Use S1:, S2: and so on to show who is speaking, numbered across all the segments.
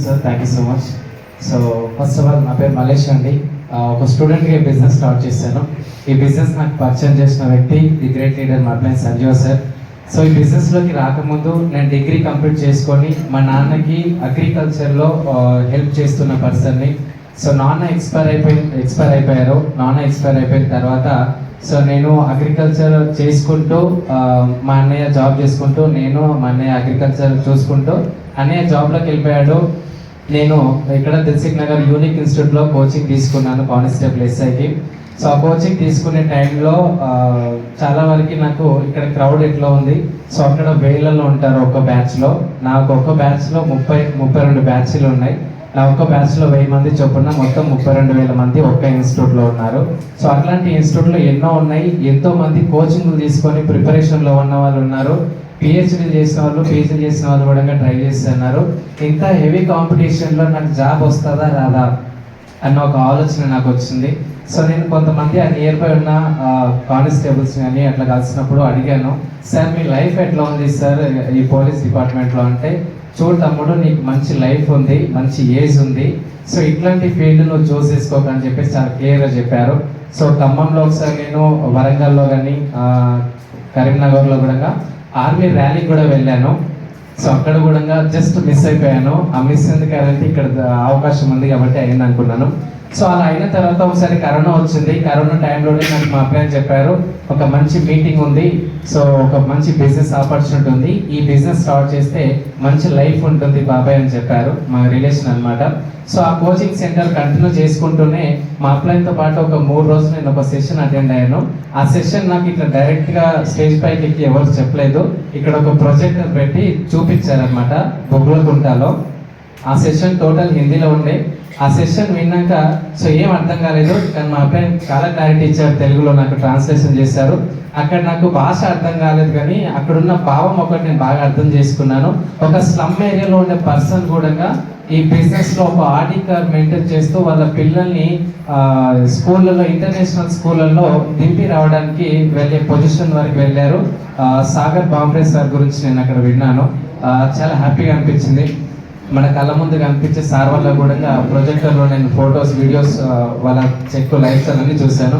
S1: Sir, thank you so much. So first of all నా పేరు మలేష్ అండి. ఒక స్టూడెంట్గా బిజినెస్ స్టార్ట్ చేశాను. ఈ బిజినెస్ నాకు పరిచయం చేసిన వ్యక్తి ది గ్రేట్ లీడర్ మా అబ్బాయి సంజీవ్ సార్. సో ఈ బిజినెస్లోకి రాకముందు నేను డిగ్రీ కంప్లీట్ చేసుకొని మా నాన్నకి అగ్రికల్చర్లో హెల్ప్ చేస్తున్న పర్సన్ని. సో నాన్న ఎక్స్పైర్ అయిపోయారు. నాన్న ఎక్స్పైర్ అయిపోయిన తర్వాత సో నేను అగ్రికల్చర్ చేసుకుంటూ మా అన్నయ్య జాబ్ చేసుకుంటూ నేను మా అన్నయ్య అగ్రికల్చర్ చూసుకుంటూ అన్నయ్య జాబ్లోకి వెళ్ళిపోయాడు. నేను ఇక్కడ దిల్సుఖ్ నగర్ యూనిక్ ఇన్స్టిట్యూట్లో కోచింగ్ తీసుకున్నాను కానిస్టేబుల్ ఎస్ఐకి. సో ఆ కోచింగ్ తీసుకునే టైంలో చాలా వరకు నాకు ఇక్కడ క్రౌడ్ ఎట్లా ఉంది, సో అక్కడ వేలలో ఉంటారు ఒక్క బ్యాచ్లో. నాకు ఒక్క బ్యాచ్లో 32 బ్యాచ్లు ఉన్నాయి. నా ఒక్క బ్యాచ్లో 1000 మంది చొప్పున మొత్తం 32,000 మంది ఒక్క ఇన్స్టిట్యూట్లో ఉన్నారు. సో అట్లాంటి ఇన్స్టిట్యూట్లో ఎన్నో ఉన్నాయి. ఎంతో మంది కోచింగ్లు తీసుకొని ప్రిపరేషన్లో ఉన్న వాళ్ళు ఉన్నారు. పిహెచ్డీ చేసిన వాళ్ళు, పీజీ చేసిన వాళ్ళు కూడా ట్రై చేస్తున్నారు. ఇంత హెవీ కాంపిటీషన్లో నాకు జాబ్ వస్తుందా రాదా అన్న ఒక ఆలోచన నాకు వచ్చింది. సో నేను కొంతమంది ఆ నియర్ బై ఉన్న కానిస్టేబుల్స్ కానీ అట్లా కలిసినప్పుడు అడిగాను, సార్ మీ లైఫ్ ఎట్లా ఉంది సార్ ఈ పోలీస్ డిపార్ట్మెంట్లో అంటే, చూడు తమ్ముడు నీకు మంచి లైఫ్ ఉంది, మంచి ఏజ్ ఉంది, సో ఇట్లాంటి ఫీల్డ్ నువ్వు చూస్ చేసుకోకని చెప్పేసి చాలా క్లియర్గా చెప్పారు. సో ఖమ్మంలో ఒకసారి నేను వరంగల్లో కానీ కరీంనగర్లో కూడా ఆర్మీ ర్యాలీకి కూడా వెళ్ళాను. సో అక్కడ కూడా జస్ట్ మిస్ అయిపోయాను. ఆ మిస్ ఎందుకంటే ఇక్కడ అవకాశం ఉంది కాబట్టి అయింది అనుకున్నాను. సో అలా అయిన తర్వాత ఒకసారి కరోనా వచ్చింది. కరోనా టైంలోనే నాకు మా అబ్బాయి చెప్పారు, ఒక మంచి మీటింగ్ ఉంది, సో ఒక మంచి బిజినెస్ ఆపర్చునిటీ ఉంది, ఈ బిజినెస్ స్టార్ట్ చేస్తే మంచి లైఫ్ ఉంటుంది బాబాయ్ అని చెప్పారు, మా రిలేషన్ అనమాట. సో ఆ కోచింగ్ సెంటర్ కంటిన్యూ చేసుకుంటూనే మా అబ్బాయితో పాటు ఒక 3 రోజులు నేను ఒక సెషన్ అటెండ్ అయ్యాను. ఆ సెషన్ నాకు ఇట్లా డైరెక్ట్గా స్టేజ్ పైకి ఎక్కి ఎవరు చెప్పలేదు, ఇక్కడ ఒక ప్రొజెక్టర్ పెట్టి చూపించారనమాట బొగ్గులకుంటలో. ఆ సెషన్ టోటల్ హిందీలో ఉండే. ఆ సెషన్ విన్నాక సో ఏం అర్థం కాలేదు, కానీ మా అబ్బాయి చాలా క్లారిటీ ఇచ్చారు, తెలుగులో నాకు ట్రాన్స్లేషన్ చేశారు. అక్కడ నాకు భాష అర్థం కాలేదు, కానీ అక్కడున్న భావం ఒకటి నేను బాగా అర్థం చేసుకున్నాను. ఒక స్లమ్ ఏరియాలో ఉండే పర్సన్ కూడా ఈ బిజినెస్లో ఒక ఆడి కార్ మెయింటైన్ చేస్తూ వాళ్ళ పిల్లల్ని స్కూళ్ళలో, ఇంటర్నేషనల్ స్కూళ్ళల్లో దింపి రావడానికి వెళ్ళే పొజిషన్ వరకు వెళ్ళారు. సాగర్ బాంబ్రే సార్ గురించి నేను అక్కడ విన్నాను. చాలా హ్యాపీగా అనిపించింది. మన కళ్ళ ముందు కనిపించే సార్ వల్ల కూడా ప్రొజెక్టర్లో నేను ఫొటోస్, వీడియోస్, వాళ్ళ చెక్ లైఫ్స్ అన్నీ చూశాను.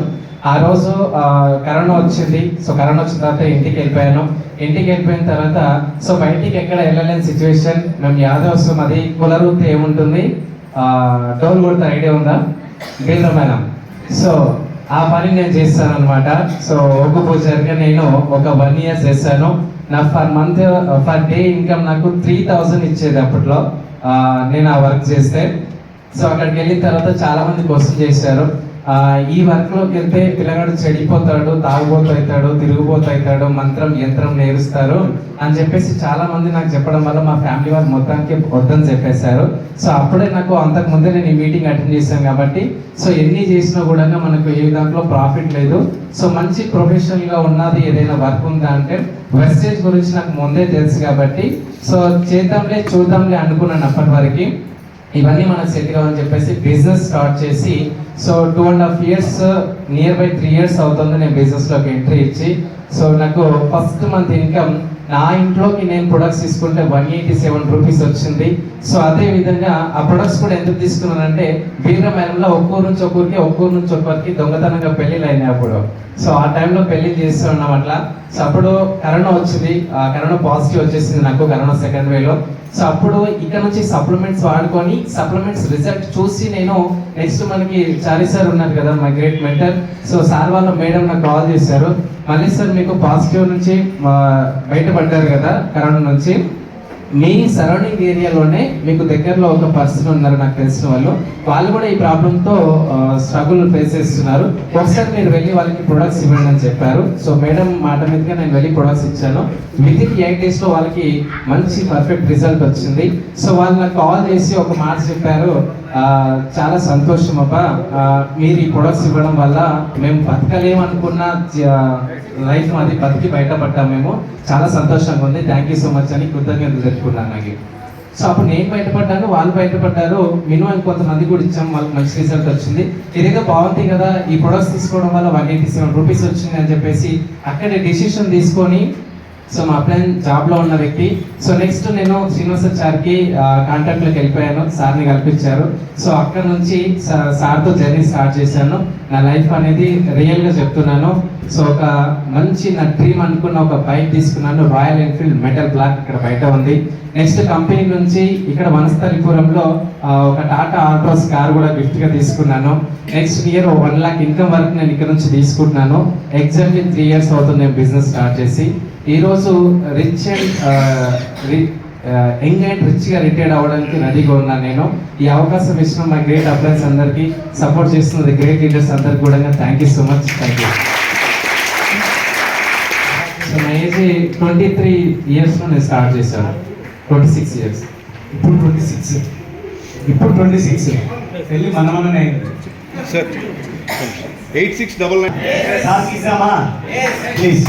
S1: ఆ రోజు కరోనా వచ్చింది. సో కరోనా వచ్చిన తర్వాత ఇంటికి వెళ్ళిపోయాను. ఇంటికి వెళ్ళిపోయిన తర్వాత సో బయటికి ఎక్కడ వెళ్ళలేని సిచ్యువేషన్. మేము యాదవ్స్, అది కులవృత్తి ఏముంటుంది, డోల్ కొడితే ఐడియా ఉందా, మేడం. సో ఆ పని నేను చేస్తాను అనమాట. సో ఒగ్గు పూజారిగా నేను ఒక 1 year చేశాను. నా పర్ డే ఇన్కమ్ నాకు 3000 ఇచ్చేది అప్పట్లో నేను ఆ వర్క్ చేస్తే. సో అక్కడికి వెళ్ళిన తర్వాత చాలా మంది క్వశ్చన్ చేశారు, ఈ వర్క్లోకి వెళ్తే పిల్లగాడు చెడిపోతాడు, తాగుబోతు అవుతాడు, తిరుగుబోతు అవుతాడు, మంత్రం యంత్రం నేరుస్తారు అని చెప్పేసి చాలా మంది నాకు చెప్పడం వల్ల మా ఫ్యామిలీ వాళ్ళు మొత్తానికి వద్దని చెప్పేశారు. సో అప్పుడే నాకు అంతకు ముందే నేను ఈ మీటింగ్ అటెండ్ చేశాను కాబట్టి సో ఎన్ని చేసినా కూడా మనకు ఏ దాంట్లో ప్రాఫిట్ లేదు. సో మంచి ప్రొఫెషనల్గా ఉన్నది ఏదైనా వర్క్ ఉందా అంటే వెస్టేజ్ గురించి నాకు ముందే తెలుసు కాబట్టి సో చేద్దాంలే చూద్దాంలే అనుకున్నాను. అప్పటి వరకు ఇవన్నీ మనకు సెట్ కావాలని చెప్పేసి బిజినెస్ స్టార్ట్ చేసి so 2.5 years, near by 3 years అవుతుంది నేను బిజినెస్లోకి ఎంట్రీ ఇచ్చి. సో నాకు ఫస్ట్ మంత్ ఇన్కమ్ నా ఇంట్లోకి నేను ప్రొడక్ట్స్ తీసుకుంటే 187 రూపీస్ వచ్చింది. సో అదే విధంగా ఆ ప్రొడక్ట్స్ కూడా ఎందుకు తీసుకున్నానంటే వీరమేళంలో ఒక్కూరు నుంచి ఒక్కరికి దొంగతనంగా పెళ్ళిళ్ళు అయినాయి అప్పుడు. సో ఆ టైంలో పెళ్లి చేస్తూ ఉన్నాం అట్లా. సో అప్పుడు కరోనా వచ్చింది. కరోనా పాజిటివ్ వచ్చేసింది నాకు, కరోనా సెకండ్ వేలో. సో అప్పుడు ఇక్కడ నుంచి సప్లిమెంట్స్ వాడుకొని సప్లిమెంట్స్ రిజల్ట్ చూసి నేను నెక్స్ట్ మనకి చారీ సార్ ఉన్నారు కదా మా గ్రేట్ మెంటర్. సో సార్ వాళ్ళ మేడం నాకు కాల్ చేశారు, మళ్ళీ సార్ మీకు పాజిటివ్ నుంచి బయటపడ్డారు కదా కరోనా నుంచి, మీ సరౌండింగ్ ఏరియాలోనే మీకు దగ్గరలో ఒక పర్సన్ ఉన్నారు నాకు తెలిసిన వాళ్ళు కూడా ఈ ప్రాబ్లంతో స్ట్రగుల్ ఫేస్ చేస్తున్నారు, ఒకసారి మీరు వెళ్ళి వాళ్ళకి ప్రొడక్ట్స్ ఇవ్వండి అని చెప్పారు. సో మేడం మాట మీదుగా నేను వెళ్ళి ప్రొడక్ట్స్ ఇచ్చాను. వితిన్ 8 days లో వాళ్ళకి మంచి పర్ఫెక్ట్ రిజల్ట్ వచ్చింది. సో వాళ్ళు నాకు కాల్ చేసి ఒక మాట చెప్పారు, చాలా సంతోషం అబ్బా, మీరు ఈ ప్రొడక్ట్స్ ఇవ్వడం వల్ల మేము బతకలేమనుకున్న లైఫ్ అది బతికి బయటపడ్డాం, మేము చాలా సంతోషంగా ఉంది, థ్యాంక్ యూ సో మచ్ అని కృతజ్ఞతలు చెప్పుకున్నాను నాకు. సో అప్పుడు నేను బయటపడ్డాను, వాళ్ళు బయటపడ్డారు, మినిమం కొంతమంది కూడా ఇచ్చాం, వాళ్ళకి మంచి రిజల్ట్ వచ్చింది. ఇదేదో బాగుంది కదా, ఈ ప్రొడక్ట్స్ తీసుకోవడం వల్ల 187 రూపీస్ వచ్చింది అని చెప్పేసి అక్కడే డిసిషన్ తీసుకొని సో మా అప్లైన్ జాబ్లో ఉన్న వ్యక్తి. సో నెక్స్ట్ నేను శ్రీనివాస సార్కి కాంటాక్ట్లోకి వెళ్ళిపోయాను, సార్ని కల్పించారు. సో అక్కడ నుంచి సార్తో జర్నీ స్టార్ట్ చేశాను. నా లైఫ్ అనేది రియల్గా చెప్తున్నాను. సో ఒక మంచి నా డ్రీమ్ అనుకున్న ఒక బైక్ తీసుకున్నాను, రాయల్ ఎన్ఫీల్డ్ మెటల్ బ్లాక్, ఇక్కడ బయట ఉంది. నెక్స్ట్ కంపెనీ నుంచి ఇక్కడ వనస్థలిపురంలో ఒక టాటా ఆల్ట్రోస్ కార్ కూడా గిఫ్ట్గా తీసుకున్నాను. నెక్స్ట్ ఇయర్ 1 lakh ఇన్కమ్ వరకు నేను ఇక్కడ నుంచి తీసుకుంటున్నాను. ఎగ్జాక్ట్లీ 3 years అవుతుంది నేను బిజినెస్ స్టార్ట్ చేసి. ఈరోజు రిచ్ అండ్ యంగ్ అండ్ రిచ్గా రిటైర్డ్ అవ్వడానికి రెడీగా ఉన్నాను నేను. ఈ అవకాశం ఇచ్చిన మా గ్రేట్ అప్లయన్స్ అందరికీ, సపోర్ట్ చేస్తున్న గ్రేట్ లీడర్స్ అందరికీ కూడా thank you so much. Thank you. So నా ఏజ్ 23 yearsలో నేను స్టార్ట్ చేశాను. 26 years.
S2: ఇప్పుడు 26 వెళ్ళి మనమనే
S3: సార్ 8699
S2: సార్ ఇద్దామా ప్లీజ్